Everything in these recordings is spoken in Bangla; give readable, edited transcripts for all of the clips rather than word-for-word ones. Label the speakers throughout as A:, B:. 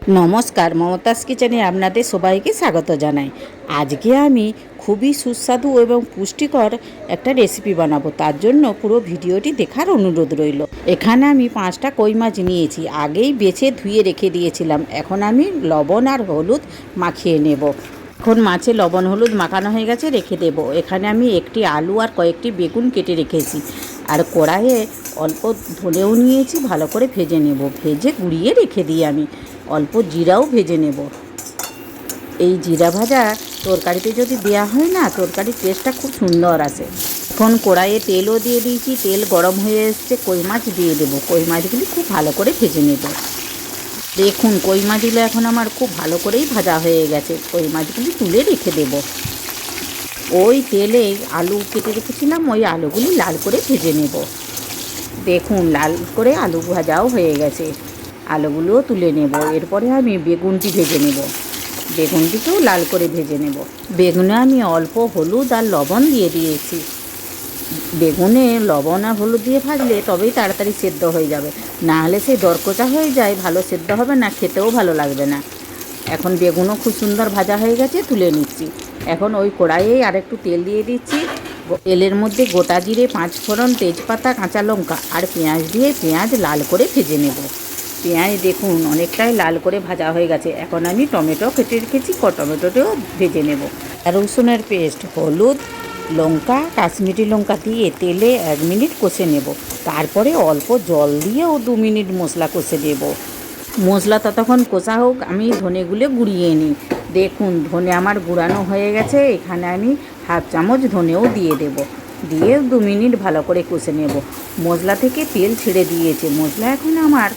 A: নমস্কার, মমতাজ কিচেনে আপনাদের সবাইকে স্বাগত জানাই। আজকে আমি খুবই সুস্বাদু এবং পুষ্টিকর একটা রেসিপি বানাবো। তার জন্য পুরো ভিডিওটি দেখার অনুরোধ রইল। এখানে আমি 5টা কই মাছ নিয়েছি, আগেই বেছে ধুয়ে রেখে দিয়েছিলাম। এখন আমি লবণ আর হলুদ মাখিয়ে নেব। এখন মাছে লবণ হলুদ মাখানো হয়ে গেছে, রেখে দেব। এখানে আমি একটি আলু আর কয়েকটি বেগুন কেটে রেখেছি, আর কড়াইয়ে অল্প ধনেও নিয়েছি, ভালো করে ভেজে নেব। ভেজে গুঁড়িয়ে রেখে দিই আমি। অল্প জিরাও ভেজে নেব। এই জিরা ভাজা তরকারিতে যদি দেওয়া হয় না, তরকারির টেস্টটা খুব সুন্দর আসে। এখন কড়াইয়ে তেলও দিয়ে দিয়েছি, তেল গরম হয়ে এসছে, কই মাছ দিয়ে দেবো। কই মাছগুলি খুব ভালো করে ভেজে নেব। দেখুন, কই মাছগুলো এখন আমার খুব ভালো করেই ভাজা হয়ে গেছে। কই মাছগুলি তুলে রেখে দেব। ওই তেলেই আলু কেটে রেখেছিলাম, ওই আলুগুলি লাল করে ভেজে নেব। দেখুন, লাল করে আলু ভাজাও হয়ে গেছে। আলুগুলোও তুলে নেব। এরপরে আমি বেগুনটি ভেজে নেব। বেগুনটিকেও লাল করে ভেজে নেব। বেগুনে আমি অল্প হলুদ আর লবণ দিয়ে দিয়েছি। বেগুনে লবণ আর হলুদ দিয়ে ভাজলে তবেই তাড়াতাড়ি সেদ্ধ হয়ে যাবে, না হলে সেই দরকচা হয়ে যায়, ভালো সেদ্ধ হবে না, খেতেও ভালো লাগবে না। এখন বেগুনও খুব সুন্দর ভাজা হয়ে গেছে, তুলে নিচ্ছি। এখন ওই কড়াইয়েই আরেকটু তেল দিয়ে দিচ্ছি। তেলের মধ্যে গোটা জিরে, 5 ফোড়ন, তেজপাতা, কাঁচা লঙ্কা আর পেঁয়াজ দিয়ে পেঁয়াজ লাল করে ভেজে নেব। পেঁয়াজ দেখুন অনেকটাই লাল করে ভাজা হয়ে গেছে। এখন আমি টমেটো কেটে রেখেছি, টমেটোটাও ভেজে নেব। আর রসুনের পেস্ট, হলুদ, লঙ্কা, কাশ্মীরি লঙ্কা দিয়ে তেলে 1 মিনিট কষে নেব। তারপরে অল্প জল দিয়েও 2 মিনিট মশলা কষে নেব। মশলা ততক্ষণ কষা হোক, আমি ধনেগুলো গুঁড়িয়ে নিই। দেখুন, ধনে আমার গুঁড়ানো হয়ে গেছে। এখানে আমি 1/2 চামচ ধনেও দিয়ে দেব। দিয়ে 2 মিনিট ভালো করে কষে নেব। মশলা থেকে তেল ছেড়ে দিয়েছে। মশলা এখন আমার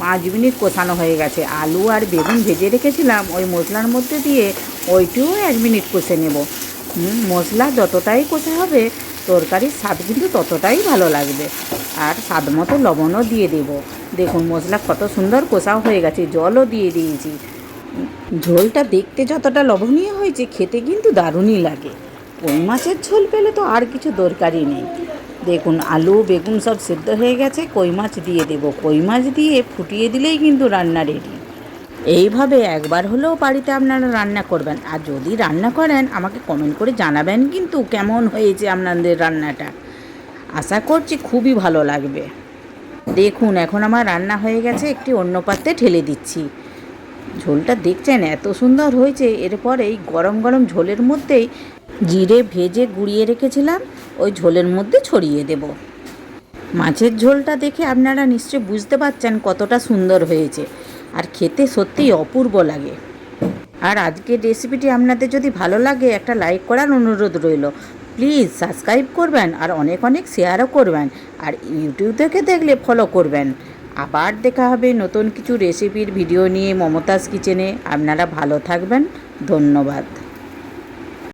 A: 5 মিনিট কষানো হয়ে গেছে। আলু আর বেগুন ভেজে রেখেছিলাম, ওই মশলার মধ্যে দিয়ে ওইটিও 1 মিনিট কষে নেব। মশলা যতটাই কষা হবে, তরকারির স্বাদ কিন্তু ততটাই ভালো লাগবে। আর স্বাদ মতো লবণও দিয়ে দেব। দেখুন, মশলা কত সুন্দর কষাও হয়ে গেছে, জলও দিয়ে দিয়েছি। ঝোলটা দেখতে যতটা লোভনীয় হয়েছে, খেতে কিন্তু দারুণই লাগে। কই মাছের ঝোল পেলে তো আর কিছু দরকারই নেই। দেখুন, আলু বেগুন সব সেদ্ধ হয়ে গেছে, কই মাছ দিয়ে দেব। কই মাছ দিয়ে ফুটিয়ে দিলেই কিন্তু রান্না রেডি। এইভাবে একবার হলেও বাড়িতে আপনারা রান্না করবেন। আর যদি রান্না করেন, আমাকে কমেন্ট করে জানাবেন কিন্তু কেমন হয়েছে আপনাদের রান্নাটা। আশা করছি খুবই ভালো লাগবে। দেখুন, এখন আমার রান্না হয়ে গেছে, একটি অন্য পাত্রে ঢেলে দিচ্ছি। ঝোলটা দেখছেন এত সুন্দর হয়েছে। এরপর এই গরম গরম ঝোলের মধ্যেই জিরে ভেজে গুঁড়িয়ে রেখেছিলাম, ওই ঝোলের মধ্যে ছড়িয়ে দেব। মাছের ঝোলটা দেখে আপনারা নিশ্চয়ই বুঝতে পারছেন কতটা সুন্দর হয়েছে, আর খেতে সত্যিই অপূর্ব লাগে। আর আজকের রেসিপিটি আপনাদের যদি ভালো লাগে, একটা লাইক করার অনুরোধ রইল। প্লিজ সাবস্ক্রাইব করবেন, আর অনেক অনেক শেয়ারও করবেন। আর ইউটিউব থেকে দেখলে ফলো করবেন। আবার দেখা হবে নতুন কিছু রেসিপির ভিডিও নিয়ে মমতাজ কিচেনে। আপনারা ভালো থাকবেন। ধন্যবাদ।